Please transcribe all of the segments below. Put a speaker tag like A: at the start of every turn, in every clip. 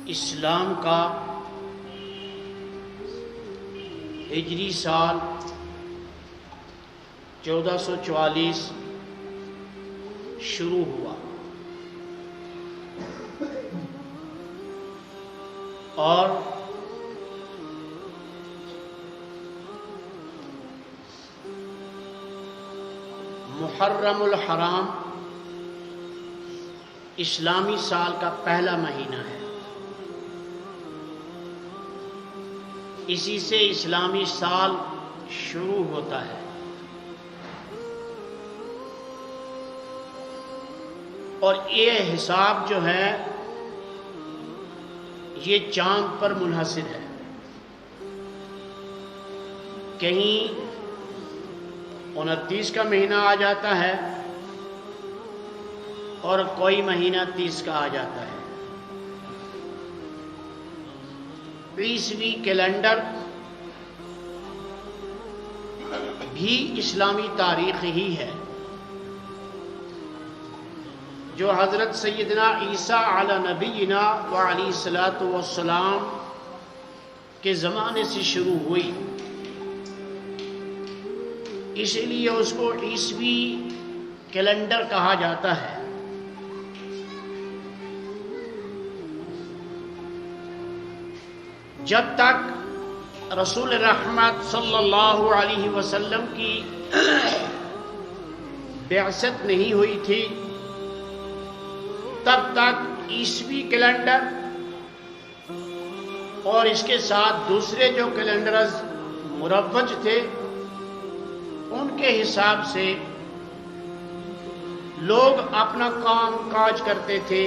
A: اسلام کا ہجری سال 1444 شروع ہوا اور محرم الحرام اسلامی سال کا پہلا مہینہ ہے۔ اسی سے اسلامی سال شروع ہوتا ہے اور یہ حساب جو ہے یہ چاند پر منحصر ہے۔ کہیں 29 کا مہینہ آ جاتا ہے اور کوئی مہینہ 30 کا آ جاتا ہے۔ عیسوی کیلنڈر بھی اسلامی تاریخ ہی ہے جو حضرت سیدنا عیسیٰ علی نبینا وعلیہ الصلوۃ والسلام کے زمانے سے شروع ہوئی، اسی لیے اس کو عیسوی کیلنڈر کہا جاتا ہے۔ جب تک رسول رحمت صلی اللہ علیہ وسلم کی بعثت نہیں ہوئی تھی تب تک عیسوی کیلنڈر اور اس کے ساتھ دوسرے جو کیلنڈرز مروج تھے ان کے حساب سے لوگ اپنا کام کاج کرتے تھے،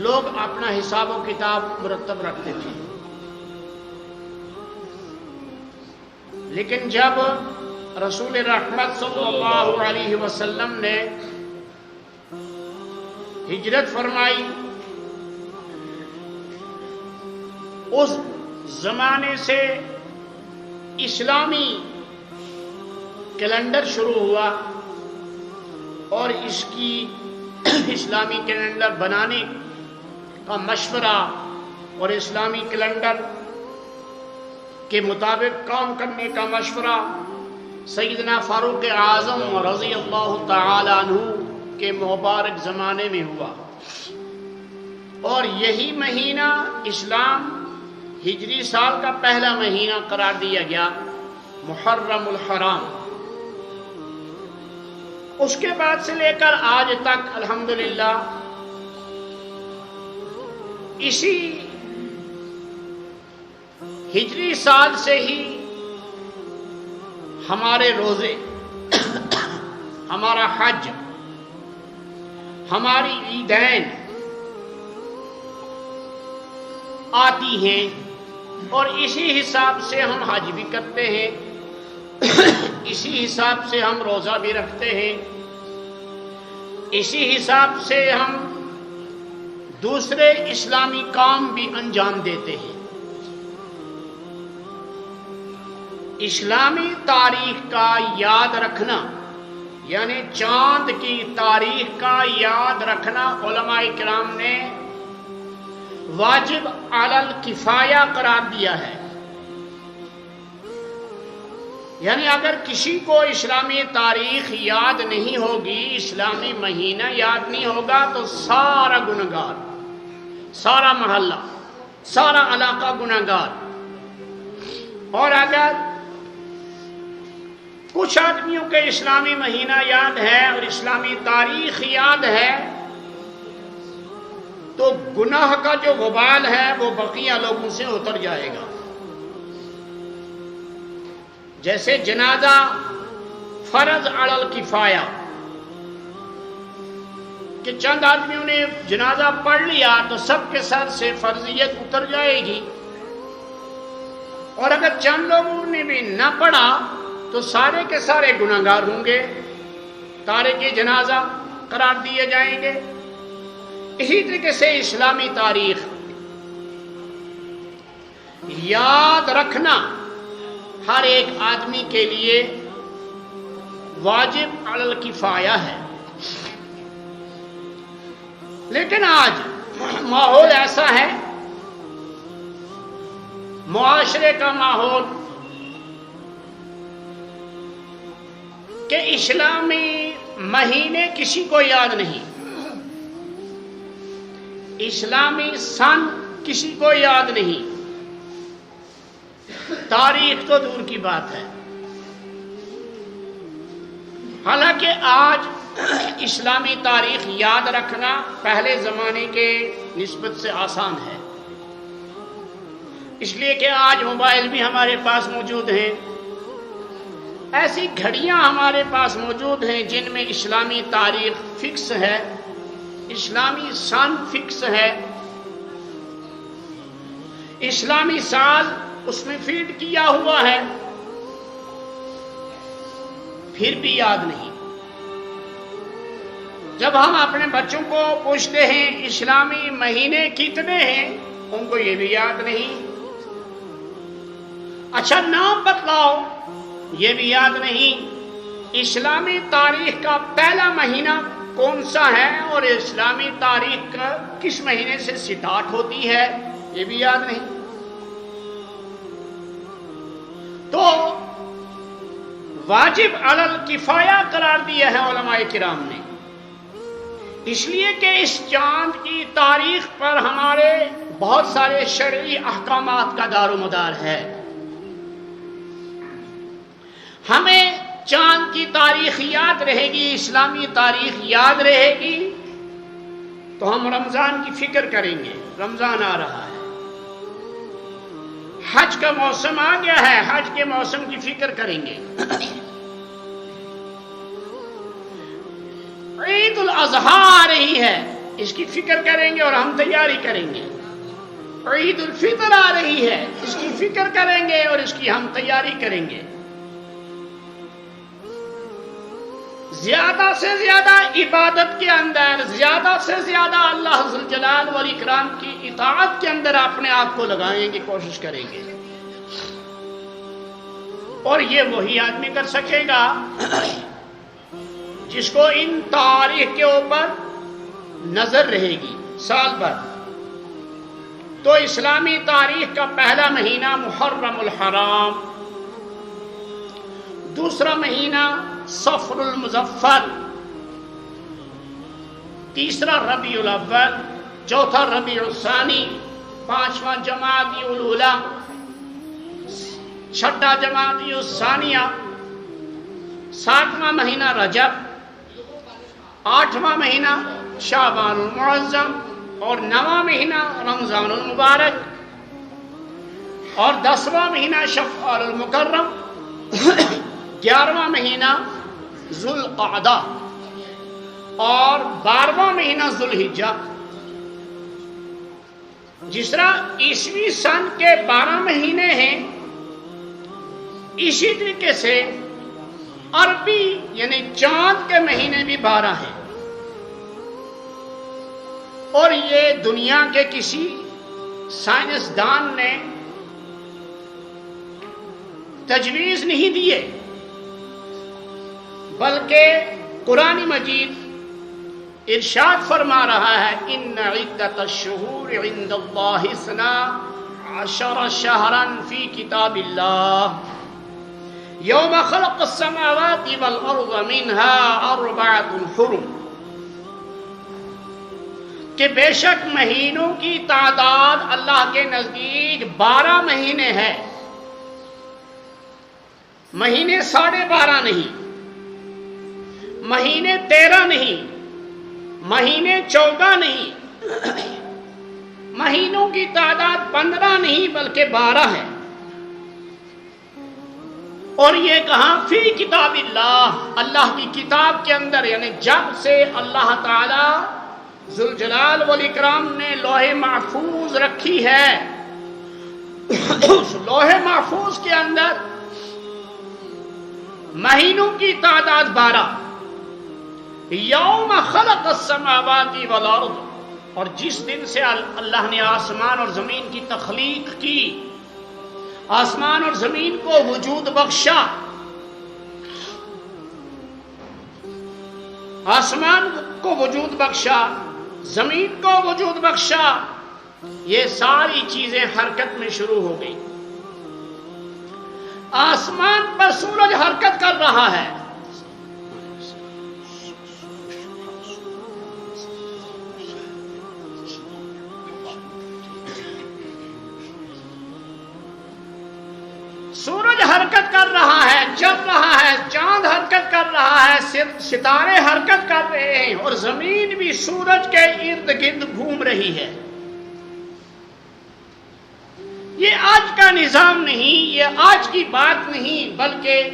A: لوگ اپنا حساب و کتاب مرتب رکھتے تھے۔ لیکن جب رسول رحمت صلی اللہ علیہ وسلم نے ہجرت فرمائی، اس زمانے سے اسلامی کیلنڈر شروع ہوا اور اس کی اسلامی کیلنڈر بنانے کا مشورہ اور اسلامی کیلنڈر کے مطابق کام کرنے کا مشورہ سیدنا فاروق اعظم رضی اللہ تعالی عنہ کے مبارک زمانے میں ہوا، اور یہی مہینہ اسلام ہجری سال کا پہلا مہینہ قرار دیا گیا، محرم الحرام۔ اس کے بعد سے لے کر آج تک الحمدللہ اسی ہجری سال سے ہی ہمارے روزے، ہمارا حج، ہماری عیدین آتی ہیں، اور اسی حساب سے ہم حج بھی کرتے ہیں، اسی حساب سے ہم روزہ بھی رکھتے ہیں، اسی حساب سے ہم دوسرے اسلامی کام بھی انجام دیتے ہیں۔ اسلامی تاریخ کا یاد رکھنا یعنی چاند کی تاریخ کا یاد رکھنا علماء کرام نے واجب علی الکفایہ قرار دیا ہے۔ یعنی اگر کسی کو اسلامی تاریخ یاد نہیں ہوگی، اسلامی مہینہ یاد نہیں ہوگا، تو سارا گنہگار، سارا محلہ، سارا علاقہ گنہگار۔ اور اگر کچھ آدمیوں کے اسلامی مہینہ یاد ہے اور اسلامی تاریخ یاد ہے تو گناہ کا جو وبال ہے وہ بقیہ لوگوں سے اتر جائے گا۔ جیسے جنازہ فرض علی الکفایہ کہ چند آدمیوں نے جنازہ پڑھ لیا تو سب کے سر سے فرضیت اتر جائے گی، اور اگر چند لوگوں نے بھی نہ پڑھا تو سارے کے سارے گنہگار ہوں گے، تارک جنازہ قرار دیے جائیں گے۔ اسی طریقے سے اسلامی تاریخ یاد رکھنا ہر ایک آدمی کے لیے واجب علی الکفایہ ہے۔ لیکن آج معاشرے کا ماحول کہ اسلامی مہینے کسی کو یاد نہیں، اسلامی سن کسی کو یاد نہیں، تاریخ تو دور کی بات ہے۔ حالانکہ آج اسلامی تاریخ یاد رکھنا پہلے زمانے کے نسبت سے آسان ہے، اس لیے کہ آج موبائل بھی ہمارے پاس موجود ہیں، ایسی گھڑیاں ہمارے پاس موجود ہیں جن میں اسلامی تاریخ فکس ہے، اسلامی سن فکس ہے، اسلامی سال اس میں فیڈ کیا ہوا ہے، پھر بھی یاد نہیں۔ جب ہم اپنے بچوں کو پوچھتے ہیں اسلامی مہینے کتنے ہیں، ان کو یہ بھی یاد نہیں۔ اچھا نام بتلاؤ، یہ بھی یاد نہیں۔ اسلامی تاریخ کا پہلا مہینہ کون سا ہے اور اسلامی تاریخ کا کس مہینے سے سٹارٹ ہوتی ہے، یہ بھی یاد نہیں۔ تو واجب علی الکفایہ قرار دیا ہے علماء کرام نے، اس لیے کہ اس چاند کی تاریخ پر ہمارے بہت سارے شرعی احکامات کا دار و مدار ہے۔ ہمیں چاند کی تاریخ یاد رہے گی، اسلامی تاریخ یاد رہے گی تو ہم رمضان کی فکر کریں گے، رمضان آ رہا ہے، حج کا موسم آ گیا ہے، حج کے موسم کی فکر کریں گے، عید الاضحیٰ آ رہی ہے، اس کی فکر کریں گے اور ہم تیاری کریں گے، عید الفطر آ رہی ہے، اس کی فکر کریں گے اور اس کی ہم تیاری کریں گے۔ زیادہ سے زیادہ عبادت کے اندر، زیادہ سے زیادہ اللہ ذوالجلال والاکرام کی اطاعت کے اندر اپنے آپ کو لگائیں گے، کوشش کریں گے، اور یہ وہی آدمی کر سکے گا جس کو ان تاریخ کے اوپر نظر رہے گی سال بھر۔ تو اسلامی تاریخ کا پہلا مہینہ محرم الحرام، دوسرا مہینہ صفر المظفر، تیسرا ربیع الاول، چوتھا ربیع الثانی، پانچواں جمادی الاولی، چھٹا جمادی الثانیہ، ساتواں مہینہ رجب، آٹھواں مہینہ شعبان المعظم، اور نواں مہینہ رمضان المبارک، اور 10واں مہینہ شوال المکرم، 11واں مہینہ ذوالقعدہ، اور 12واں مہینہ ذوالحجہ۔ جس طرح عیسوی سن کے 12 مہینے ہیں، اسی طریقے سے عربی یعنی چاند کے مہینے بھی 12 ہیں، اور یہ دنیا کے کسی سائنسدان نے تجویز نہیں دیے، بلکہ قرآن مجید ارشاد فرما رہا ہے ان عدت الشہور عند اللہ 12 شہرا فی کتاب اللہ یوم خلق السماوات والارض منها 4 حرم، کہ بے شک مہینوں کی تعداد اللہ کے نزدیک 12 مہینے ہے، مہینے 12.5 نہیں، مہینے 13 نہیں، مہینے 14 نہیں، مہینوں کی تعداد 15 نہیں بلکہ 12 ہے۔ اور یہ کہاں؟ فی کتاب اللہ، اللہ کی کتاب کے اندر، یعنی جب سے اللہ تعالی ذوالجلال والاکرام نے لوح محفوظ رکھی ہے، اس لوح محفوظ کے اندر مہینوں کی تعداد 12، یوم خلق السماوات والارض، اور جس دن سے اللہ نے آسمان اور زمین کی تخلیق کی، آسمان اور زمین کو وجود بخشا، آسمان کو وجود بخشا، زمین کو وجود بخشا، یہ ساری چیزیں حرکت میں شروع ہو گئی۔ آسمان پر سورج حرکت کر رہا ہے، سورج حرکت کر رہا ہے، چل رہا ہے، چاند حرکت کر رہا ہے، ستارے حرکت کر رہے ہیں، اور زمین بھی سورج کے ارد گرد گھوم رہی ہے۔ یہ آج کا نظام نہیں، یہ آج کی بات نہیں، بلکہ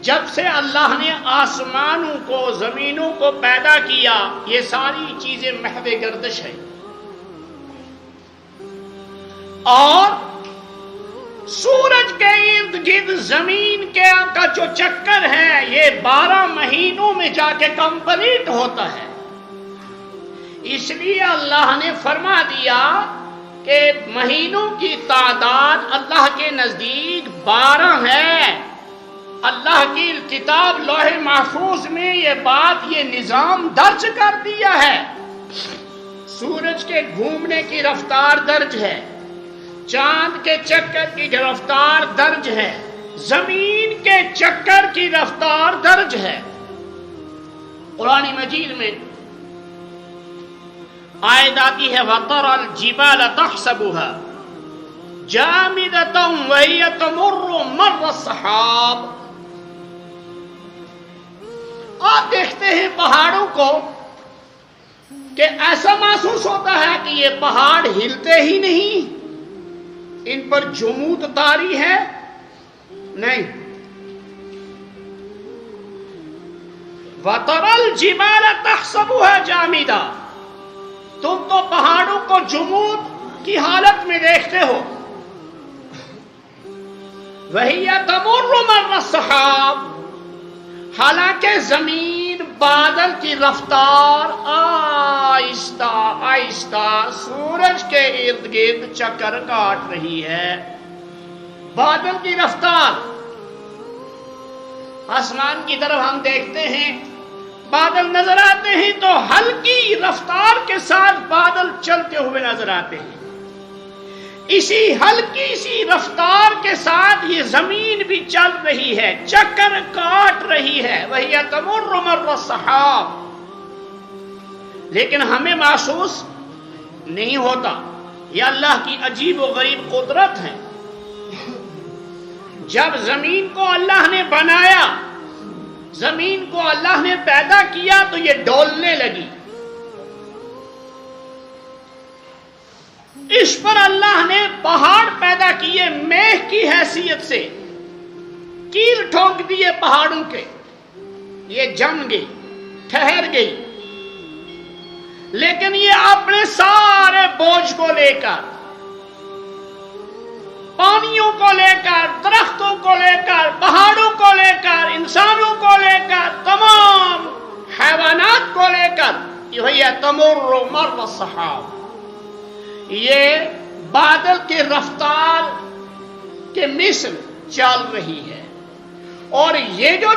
A: جب سے اللہ نے آسمانوں کو، زمینوں کو پیدا کیا، یہ ساری چیزیں محض گردش ہے۔ اور سورج کے ارد گرد زمین کا جو چکر ہے، یہ 12 مہینوں میں جا کے کمپلیٹ ہوتا ہے۔ اس لیے اللہ نے فرما دیا کہ مہینوں کی تعداد اللہ کے نزدیک 12 ہے۔ اللہ کی کتاب لوح محفوظ میں یہ بات، یہ نظام درج کر دیا ہے۔ سورج کے گھومنے کی رفتار درج ہے، چاند کے چکر کی رفتار درج ہے، زمین کے چکر کی رفتار درج ہے۔ قرآن مجید میں آیت آتی ہے وَتَرَى الْجِبَالَ تَحْسَبُهَا جَامِدَةً وَهِيَ تَمُرُّ مَرَّ السَّحَابِ۔ آپ دیکھتے ہیں پہاڑوں کو کہ ایسا محسوس ہوتا ہے کہ یہ پہاڑ ہلتے ہی نہیں، ان پر جمود طاری ہے نہیں۔ وَتَرَى الْجِبَالَ تَحْسَبُهَا جَامِدَةً، تم تو پہاڑوں کو جمود کی حالت میں دیکھتے ہو، وَهِيَ تَمُرُّ مَرَّ السَّحَابِ، حالانکہ زمین بادل کی رفتار آہستہ آہستہ سورج کے ارد گرد چکر کاٹ رہی ہے۔ بادل کی رفتار، آسمان کی طرف ہم دیکھتے ہیں، بادل نظر آتے ہیں تو ہلکی رفتار کے ساتھ بادل چلتے ہوئے نظر آتے ہیں۔ اسی ہلکی سی رفتار کے ساتھ یہ زمین بھی چل رہی ہے، چکر کاٹ رہی ہے، وہی تمر مر السحاب، لیکن ہمیں محسوس نہیں ہوتا۔ یہ اللہ کی عجیب و غریب قدرت ہے۔ جب زمین کو اللہ نے بنایا، زمین کو اللہ نے پیدا کیا تو یہ ڈولنے لگی۔ اس پر اللہ نے پہاڑ پیدا کیے میخ کی حیثیت سے، کیل ٹھونک دیے پہاڑوں کے، یہ جم گئی، ٹھہر گئی، لیکن یہ اپنے سارے بوجھ کو لے کر، پانیوں کو لے کر، درختوں کو لے کر، پہاڑوں کو لے کر، انسانوں کو لے کر، تمام حیوانات کو لے کر، یہ تمر مر السحاب، یہ بادل کی رفتار کے مثل چل رہی ہے۔ اور یہ جو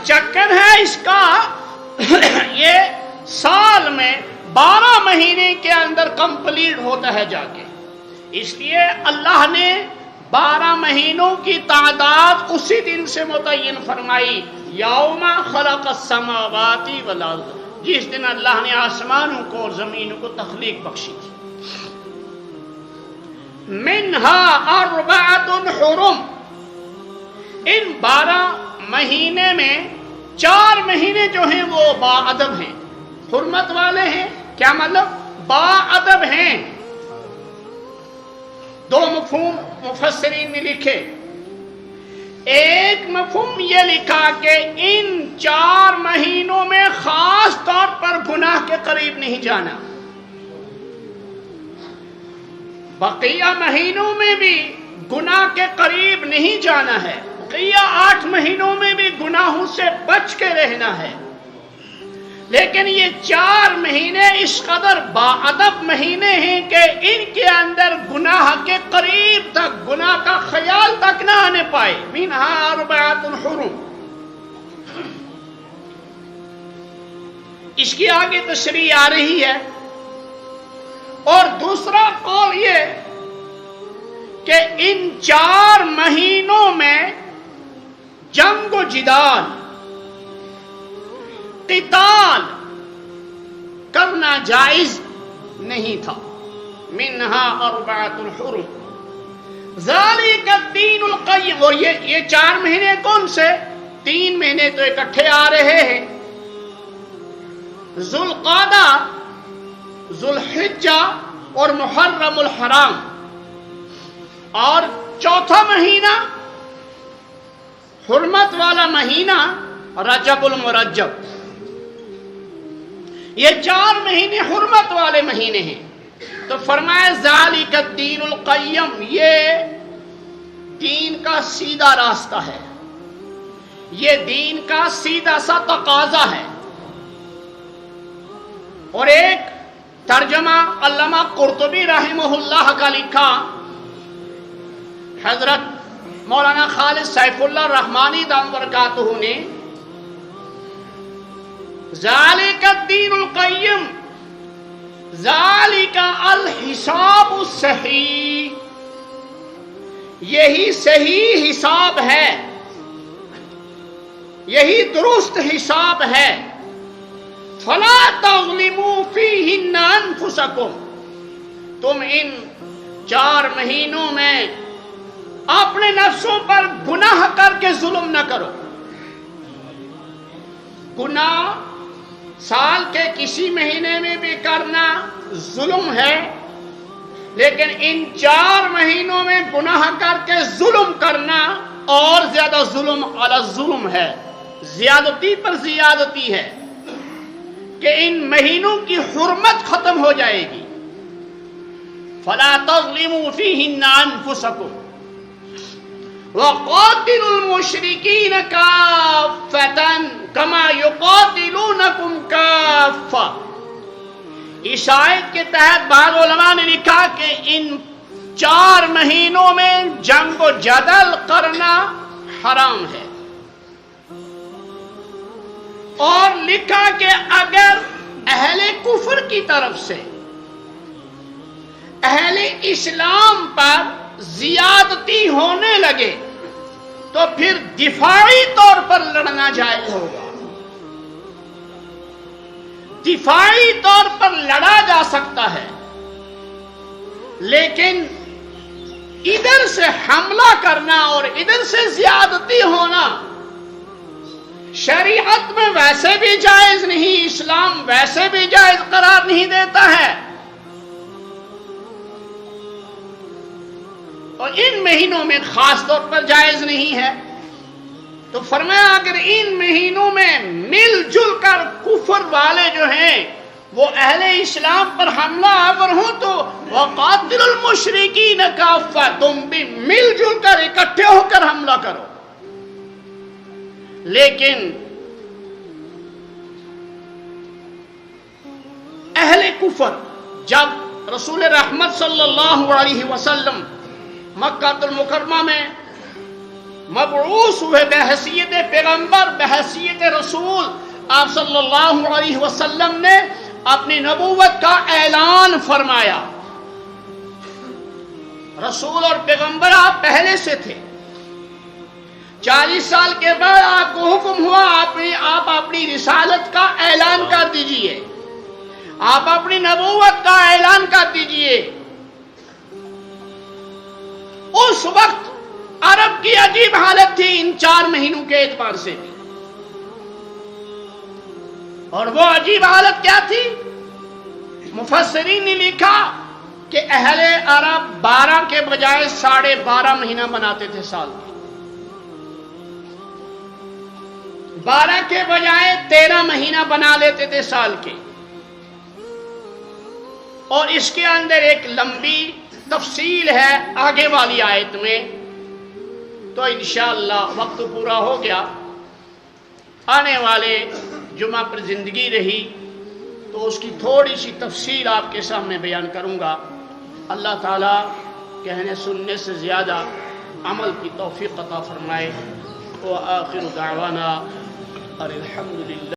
A: چکر ہے اس کا یہ سال میں 12 مہینے کے اندر کمپلیٹ ہوتا ہے جا کے۔ اس لیے اللہ نے 12 مہینوں کی تعداد اسی دن سے متعین فرمائی، یوم خلق السماوات والارض، جس دن اللہ نے آسمانوں کو اور زمینوں کو تخلیق بخشی تھی۔ منہا اربعۃ حرم، ان 12 مہینے میں 4 مہینے جو ہیں وہ باادب ہیں، حرمت والے ہیں۔ کیا مطلب؟ باادب ہیں۔ 2 مفہوم مفسرین نے لکھے۔ ایک مفہوم یہ لکھا کہ ان 4 مہینوں میں خاص طور پر گناہ کے قریب نہیں جانا، بقیہ مہینوں میں بھی گناہ کے قریب نہیں جانا ہے، بقیہ 8 مہینوں میں بھی گناہوں سے بچ کے رہنا ہے، لیکن یہ 4 مہینے اس قدر باادب مہینے ہیں کہ ان کے اندر گناہ کے قریب تک، گناہ کا خیال تک نہ آنے پائے۔ منہا اربعۃ حرم، اس کی آگے تشریح آ رہی ہے۔ اور دوسرا قول یہ کہ ان 4 مہینوں میں جنگ و جدال، قتال کرنا جائز نہیں تھا۔ منہا اربعۃ حرم ذالک الدین القیم، اور یہ 4 مہینے کون سے؟ 3 مہینے تو اکٹھے آ رہے ہیں، ذوالقعدہ، ذوالحجہ اور محرم الحرام، اور چوتھا مہینہ حرمت والا مہینہ رجب المرجب۔ یہ 4 مہینے حرمت والے مہینے ہیں، تو فرمایا ذالک الدین القیم، یہ دین کا سیدھا راستہ ہے، یہ دین کا سیدھا سا تقاضا ہے۔ اور ایک ترجمہ علامہ قرطبی رحمہ اللہ کا لکھا، حضرت مولانا خالد سیف اللہ رحمانی دام برکاتہ نے، ذالک الدین القیم، ذالک الحساب الصحیح، یہی صحیح حساب ہے، یہی درست حساب ہے۔ فلا تظلموا فیہن انفسکم، تم ان 4 مہینوں میں اپنے نفسوں پر گناہ کر کے ظلم نہ کرو۔ گناہ سال کے کسی مہینے میں بھی کرنا ظلم ہے، لیکن ان 4 مہینوں میں گناہ کر کے ظلم کرنا اور زیادہ ظلم علی الظلم ہے، زیادتی پر زیادتی ہے، کہ ان مہینوں کی حرمت ختم ہو جائے گی۔ فلا تظلموا فیہن انفسکم وَقَاتِلُوا الْمُشْرِكِينَ كَافَّةً كَمَا يُقَاتِلُونَكُمْ كَافَّةً۔ اس آیت کے تحت بعض علماء نے لکھا کہ ان 4 مہینوں میں جنگ و جدل کرنا حرام ہے، اور لکھا کہ اگر اہل کفر کی طرف سے اہل اسلام پر زیادتی ہونے لگے تو پھر دفاعی طور پر لڑنا جائز ہوگا، دفاعی طور پر لڑا جا سکتا ہے، لیکن ادھر سے حملہ کرنا اور ادھر سے زیادتی ہونا شریعت میں ویسے بھی جائز نہیں، اسلام ویسے بھی جائز قرار نہیں دیتا ہے، اور ان مہینوں میں خاص طور پر جائز نہیں ہے۔ تو فرمایا اگر ان مہینوں میں مل جل کر کفر والے جو ہیں وہ اہل اسلام پر حملہ آور ہوں تو وَقَاتِلُوا الْمُشْرِكِينَ كَافَّةً، تم بھی مل جل کر اکٹھے ہو کر حملہ کرو۔ لیکن اہل کفر جب رسول رحمت صلی اللہ علیہ وسلم مکہ المکرمہ میں مبعوث ہوئے بحیثیت پیغمبر، بحیثیت رسول، آپ صلی اللہ علیہ وسلم نے اپنی نبوت کا اعلان فرمایا۔ رسول اور پیغمبر آپ پہلے سے تھے، 40 سال کے بعد آپ کو حکم ہوا آپ اپنی رسالت کا اعلان کر دیجئے، آپ اپنی نبوت کا اعلان کر دیجئے۔ اس وقت عرب کی عجیب حالت تھی ان 4 مہینوں کے اعتبار سے بھی، اور وہ عجیب حالت کیا تھی؟ مفسرین نے لکھا کہ اہل عرب 12 کے بجائے 12.5 مہینہ بناتے تھے سال کے، 12 کے بجائے 13 مہینہ بنا لیتے تھے سال کے۔ اور اس کے اندر ایک لمبی تفصیل ہے آگے والی آیت میں، تو انشاءاللہ وقت پورا ہو گیا، آنے والے جمعہ پر زندگی رہی تو اس کی تھوڑی سی تفصیل آپ کے سامنے بیان کروں گا۔ اللہ تعالیٰ کہنے سننے سے زیادہ عمل کی توفیق عطا فرمائے۔ وآخر دعوانا الحمدللہ۔